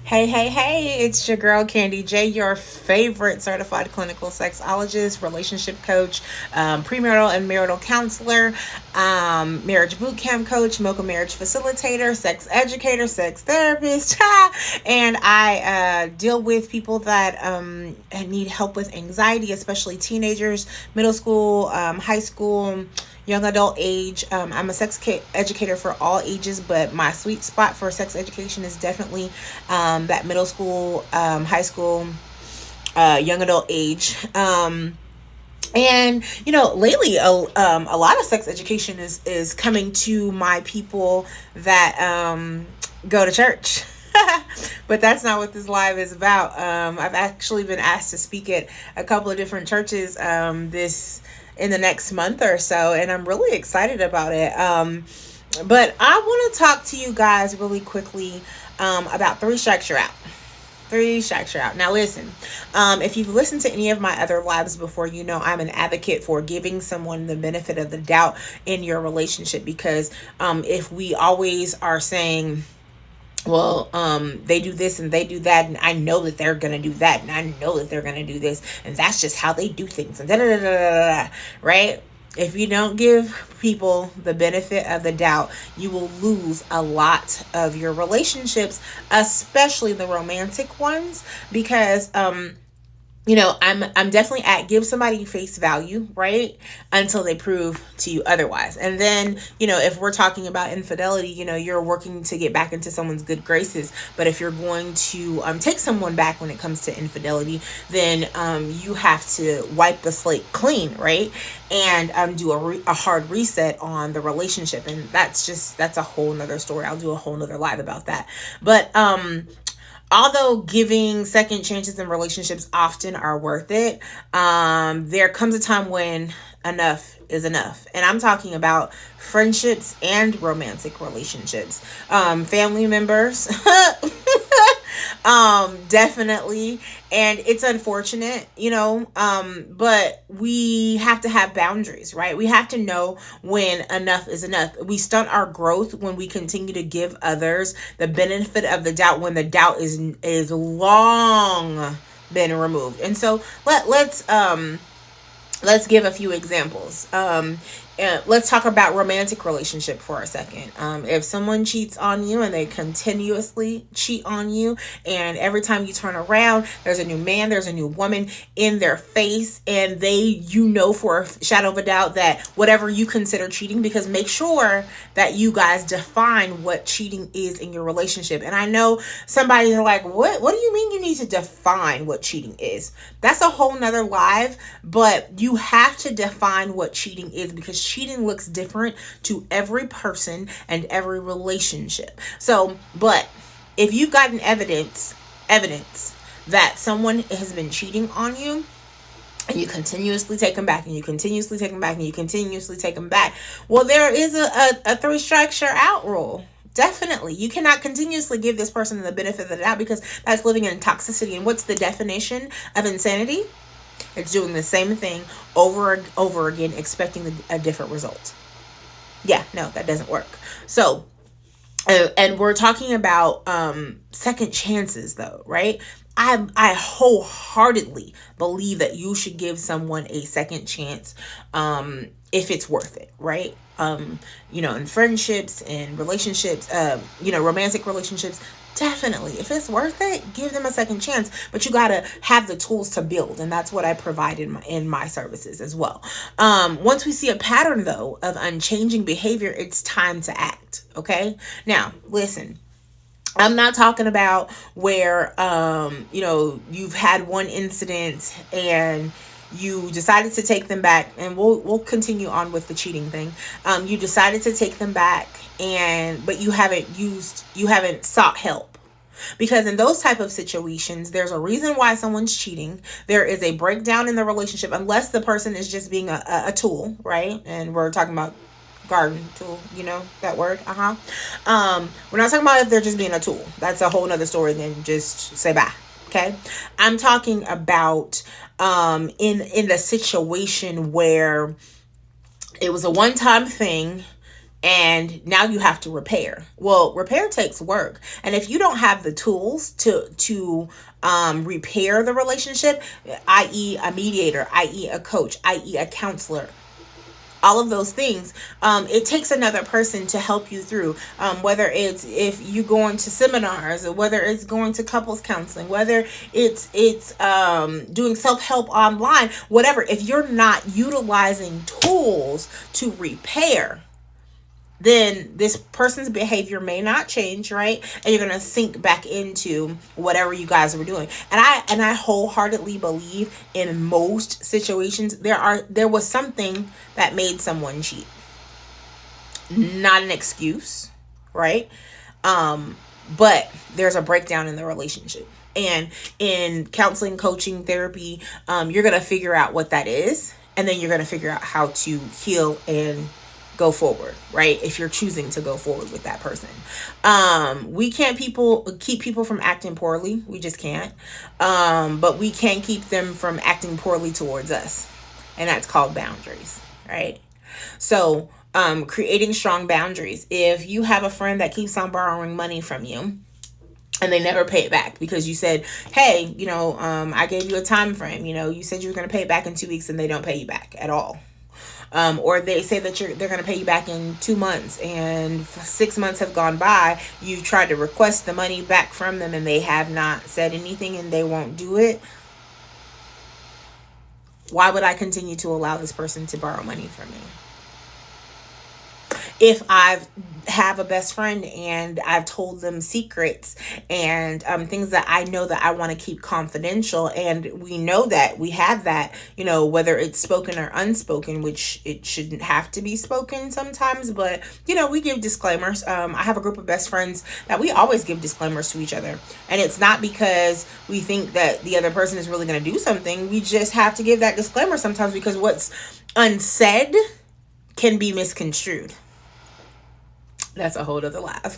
Hey, hey, hey, it's your girl Candy J, your favorite certified clinical sexologist, relationship coach, premarital and marital counselor, marriage boot camp coach, mocha marriage facilitator, sex educator, sex therapist. And I deal with people that need help with anxiety, especially teenagers, middle school, high school, young adult age. I'm a educator for all ages, but my sweet spot for sex education is definitely that middle school, high school, young adult age. And lately, a lot of sex education is coming to my people that go to church. But that's not what this live is about. I've actually been asked to speak at a couple of different churches this in the next month or so, and I'm really excited about it. But I want to talk to you guys really quickly about Three Strikes You're Out. Three Strikes You're Out. Now, listen, if you've listened to any of my other lives before, you know I'm an advocate for giving someone the benefit of the doubt in your relationship, because if we always are saying, well, they do this and they do that, and I know that they're gonna do that, and I know that they're gonna do this, and that's just how they do things, and da da da da da, right? If you don't give people the benefit of the doubt, you will lose a lot of your relationships, especially the romantic ones, because I'm definitely at give somebody face value, right? Until they prove to you otherwise. And then, if we're talking about infidelity, you're working to get back into someone's good graces. But if you're going to take someone back when it comes to infidelity, then you have to wipe the slate clean, right? And do a hard reset on the relationship. And that's a whole nother story. I'll do a whole nother live about that. But although giving second chances in relationships often are worth it, there comes a time when enough is enough. And I'm talking about friendships and romantic relationships. Family members, definitely. And it's unfortunate, but we have to have boundaries, right? We have to know when enough is enough. We stunt our growth when we continue to give others the benefit of the doubt when the doubt is long been removed. And so let's give a few examples. Let's talk about romantic relationship for a second. If someone cheats on you and they continuously cheat on you, and every time you turn around, there's a new man, there's a new woman in their face, and for a shadow of a doubt that whatever you consider cheating, because make sure that you guys define what cheating is in your relationship. And I know somebody's like, what do you mean you need to define what cheating is? That's a whole nother live, but you have to define what cheating is, because cheating looks different to every person and every relationship. So, but if you've gotten evidence that someone has been cheating on you, and you continuously take them back, and you continuously take them back, and you continuously take them back, well, there is a three strikes you're out rule. Definitely. You cannot continuously give this person the benefit of the doubt, because that's living in toxicity. And what's the definition of insanity? It's doing the same thing over and over again, expecting a different result. Yeah, no, that doesn't work. So, and we're talking about second chances, though, right? I wholeheartedly believe that you should give someone a second chance if it's worth it, right? In friendships and relationships, romantic relationships, definitely. If it's worth it, give them a second chance. But you got to have the tools to build. And that's what I provide in my services as well. Once we see a pattern, though, of unchanging behavior, it's time to act. Okay? Now, listen. I'm not talking about where, you've had one incident and you decided to take them back, and we'll continue on with the cheating thing. You decided to take them back, but you haven't sought help. Because in those type of situations, there's a reason why someone's cheating. There is a breakdown in the relationship, unless the person is just being a tool, right? And we're talking about garden tool, that word. We're not talking about if they're just being a tool. That's a whole nother story than just say bye. Okay. I'm talking about in the situation where it was a one-time thing. and now you have to repair. Well, repair takes work, and if you don't have the tools to repair the relationship, i.e. a mediator, i.e. a coach, i.e. a counselor, all of those things, it takes another person to help you through, whether it's if you go into seminars, or whether it's going to couples counseling, whether it's doing self-help online, whatever. If you're not utilizing tools to repair, then this person's behavior may not change, right? And you're going to sink back into whatever you guys were doing. And I wholeheartedly believe in most situations there was something that made someone cheat. Not an excuse, right? But there's a breakdown in the relationship. And in counseling, coaching, therapy, you're going to figure out what that is, and then you're going to figure out how to heal and go forward, right? If you're choosing to go forward with that person. We can't keep people from acting poorly. We just can't. But we can keep them from acting poorly towards us. And that's called boundaries, right? So, creating strong boundaries. If you have a friend that keeps on borrowing money from you, and they never pay it back because you said, hey, I gave you a time frame. You said you were going to pay it back in 2 weeks, and they don't pay you back at all. Or they say that they're going to pay you back in 2 months, and 6 months have gone by. You've tried to request the money back from them, and they have not said anything, and they won't do it. Why would I continue to allow this person to borrow money from me? If I have a best friend and I've told them secrets and things that I know that I want to keep confidential, and we know that we have that, whether it's spoken or unspoken, which it shouldn't have to be spoken sometimes, but we give disclaimers. I have a group of best friends that we always give disclaimers to each other, and it's not because we think that the other person is really going to do something. We just have to give that disclaimer sometimes because what's unsaid can be misconstrued. That's a whole other laugh.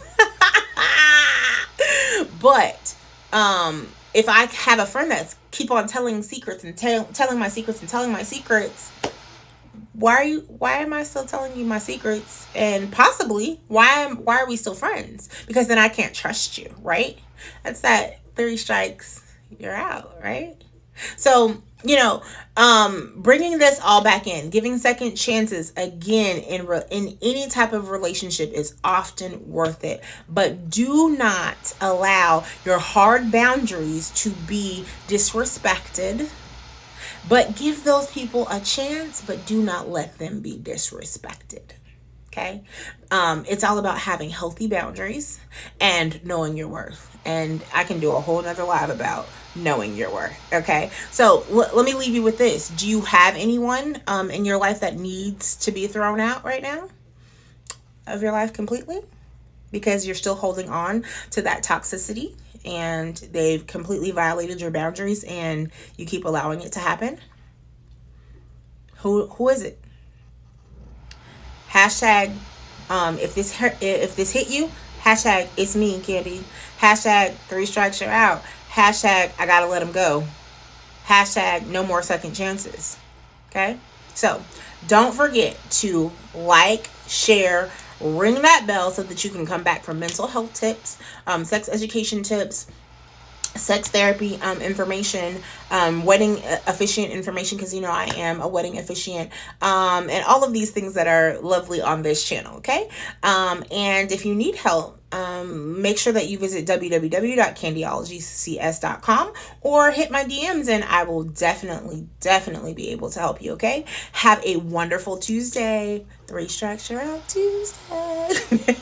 But if I have a friend that's keep on telling secrets and telling my secrets and telling my secrets, why am I still telling you my secrets? And possibly why are we still friends? Because then I can't trust you, right? That's that 3 strikes, you're out, right? So, bringing this all back in, giving second chances again in any type of relationship is often worth it. But do not allow your hard boundaries to be disrespected. But give those people a chance, but do not let them be disrespected. Okay? It's all about having healthy boundaries and knowing your worth. And I can do a whole nother live about knowing your worth. Okay. So let me leave you with this. Do you have anyone in your life that needs to be thrown out right now of your life completely? Because you're still holding on to that toxicity and they've completely violated your boundaries and you keep allowing it to happen? Who is it? Hashtag, if this hit you, hashtag it's me, Candy. Hashtag 3 strikes you're out. Hashtag I gotta let them go. Hashtag no more second chances. Okay? So don't forget to like, share, ring that bell so that you can come back for mental health tips, sex education tips, sex therapy information, wedding officiant information, because I am a wedding officiant, and all of these things that are lovely on this channel. Okay? And if you need help, make sure that you visit www.candyologycs.com or hit my DMs and I will definitely be able to help you. Okay? Have a wonderful Tuesday. 3 strikes you're out Tuesday.